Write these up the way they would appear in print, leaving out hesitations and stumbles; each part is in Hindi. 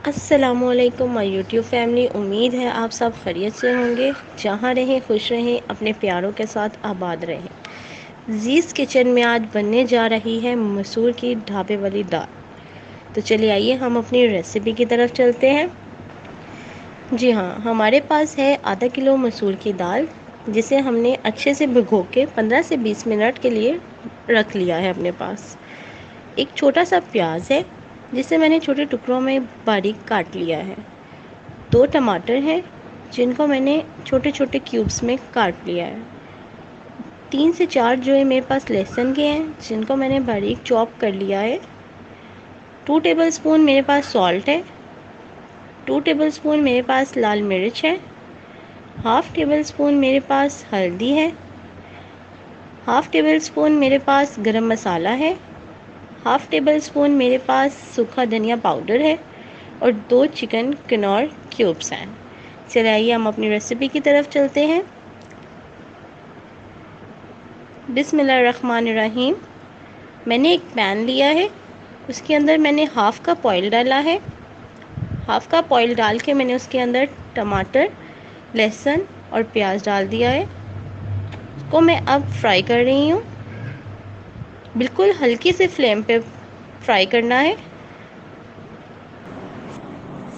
अस्सलामुअलैकुम माय यूट्यूब फैमिली। उम्मीद है आप सब खैरियत से होंगे। जहाँ रहें खुश रहें, अपने प्यारों के साथ आबाद रहें। जीज़ किचन में आज बनने जा रही है मसूर की ढाबे वाली दाल। तो चलिए आइए हम अपनी रेसिपी की तरफ चलते हैं। जी हाँ, हमारे पास है आधा किलो मसूर की दाल, जिसे हमने अच्छे से भिगो के 15 से 20 मिनट के लिए रख लिया है अपने पास। एक छोटा सा प्याज है, जिसे मैंने छोटे टुकड़ों में बारीक काट लिया है। 2 टमाटर हैं, जिनको मैंने छोटे छोटे क्यूब्स में काट लिया है। 3 से 4 जो है मेरे पास लहसुन के हैं, जिनको मैंने बारीक चॉप कर लिया है। 2 टेबलस्पून मेरे पास सॉल्ट है। 2 टेबलस्पून मेरे पास लाल मिर्च है। हाफ़ टेबल स्पून मेरे पास हल्दी है। हाफ़ टेबल स्पून मेरे पास गरम मसाला है। हाफ़ टेबल स्पून मेरे पास सूखा धनिया पाउडर है और 2 चिकन knoor क्यूब्स हैं। चलिए आइए हम अपनी रेसिपी की तरफ चलते हैं। बिस्मिल्लाहिर्रहमानिर्रहीम। मैंने एक पैन लिया है, उसके अंदर मैंने हाफ़ कप ऑयल डाला है। हाफ़ कप ऑयल डाल के मैंने उसके अंदर टमाटर, लहसुन और प्याज डाल दिया है। इसको मैं अब फ्राई कर रही हूँ। बिल्कुल हल्की से फ्लेम पे फ्राई करना है।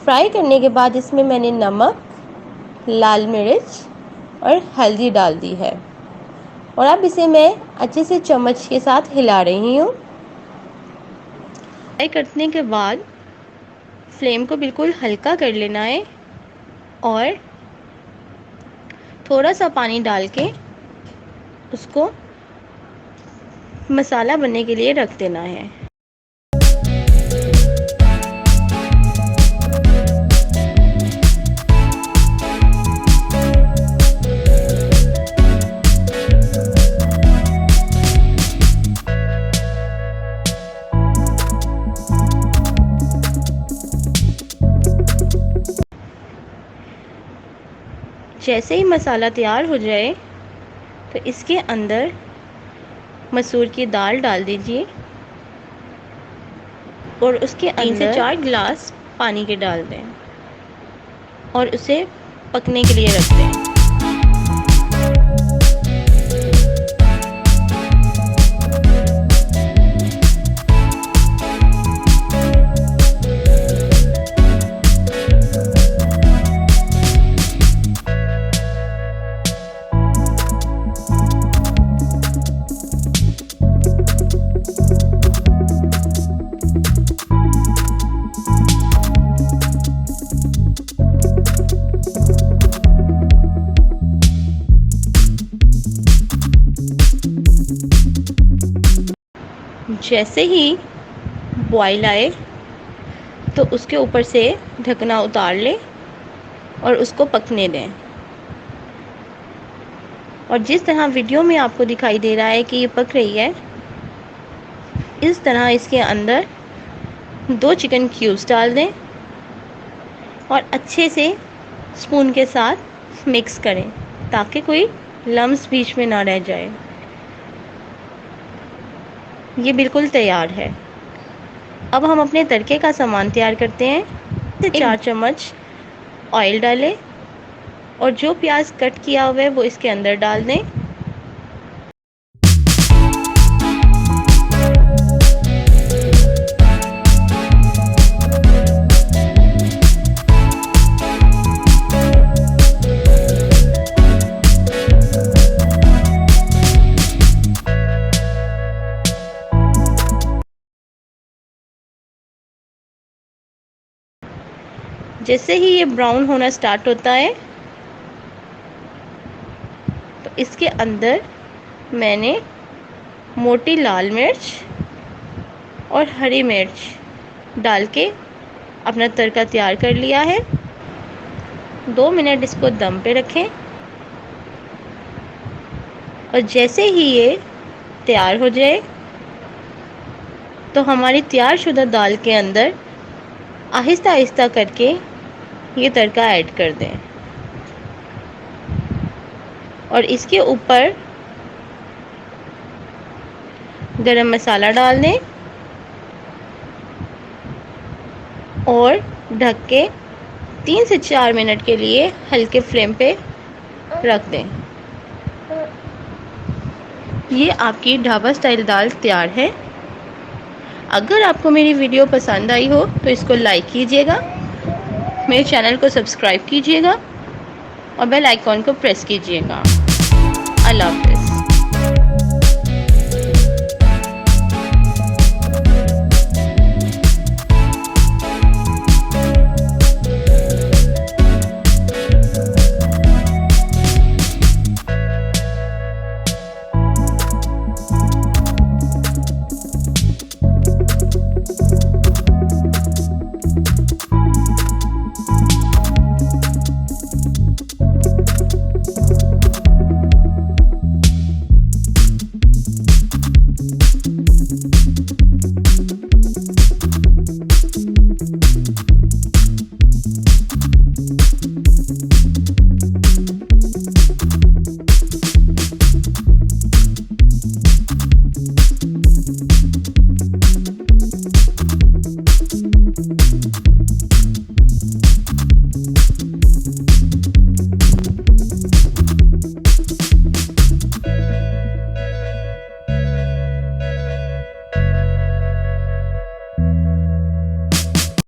फ्राई करने के बाद इसमें मैंने नमक, लाल मिर्च और हल्दी डाल दी है और अब इसे मैं अच्छे से चम्मच के साथ हिला रही हूँ। फ्राई करने के बाद फ्लेम को बिल्कुल हल्का कर लेना है और थोड़ा सा पानी डाल के उसको मसाला बनने के लिए रख देना है। जैसे ही मसाला तैयार हो जाए तो इसके अंदर मसूर की दाल डाल दीजिए और उसके अंदर 3 से 4 गिलास पानी के डाल दें और उसे पकने के लिए रख दें। जैसे ही बॉईल आए तो उसके ऊपर से ढकना उतार लें और उसको पकने दें। और जिस तरह वीडियो में आपको दिखाई दे रहा है कि ये पक रही है, इस तरह इसके अंदर 2 चिकन क्यूब्स डाल दें और अच्छे से स्पून के साथ मिक्स करें ताकि कोई लम्स बीच में ना रह जाए। ये बिल्कुल तैयार है। अब हम अपने तड़के का सामान तैयार करते हैं। 4 चम्मच ऑयल डालें और जो प्याज कट किया हुआ है वो इसके अंदर डाल दें। जैसे ही ये ब्राउन होना स्टार्ट होता है तो इसके अंदर मैंने मोटी लाल मिर्च और हरी मिर्च डाल के अपना तड़का तैयार कर लिया है। 2 मिनट इसको दम पे रखें और जैसे ही ये तैयार हो जाए तो हमारी तैयार शुदा दाल के अंदर आहिस्ता आहिस्ता करके ये तड़का ऐड कर दें और इसके ऊपर गरम मसाला डाल दें और ढक के 3 से 4 मिनट के लिए हल्के फ्लेम पे रख दें। ये आपकी ढाबा स्टाइल दाल तैयार है। अगर आपको मेरी वीडियो पसंद आई हो तो इसको लाइक कीजिएगा, मेरे चैनल को सब्सक्राइब कीजिएगा और बेल आइकॉन को प्रेस कीजिएगा। अल्लाह हाफ़िज़।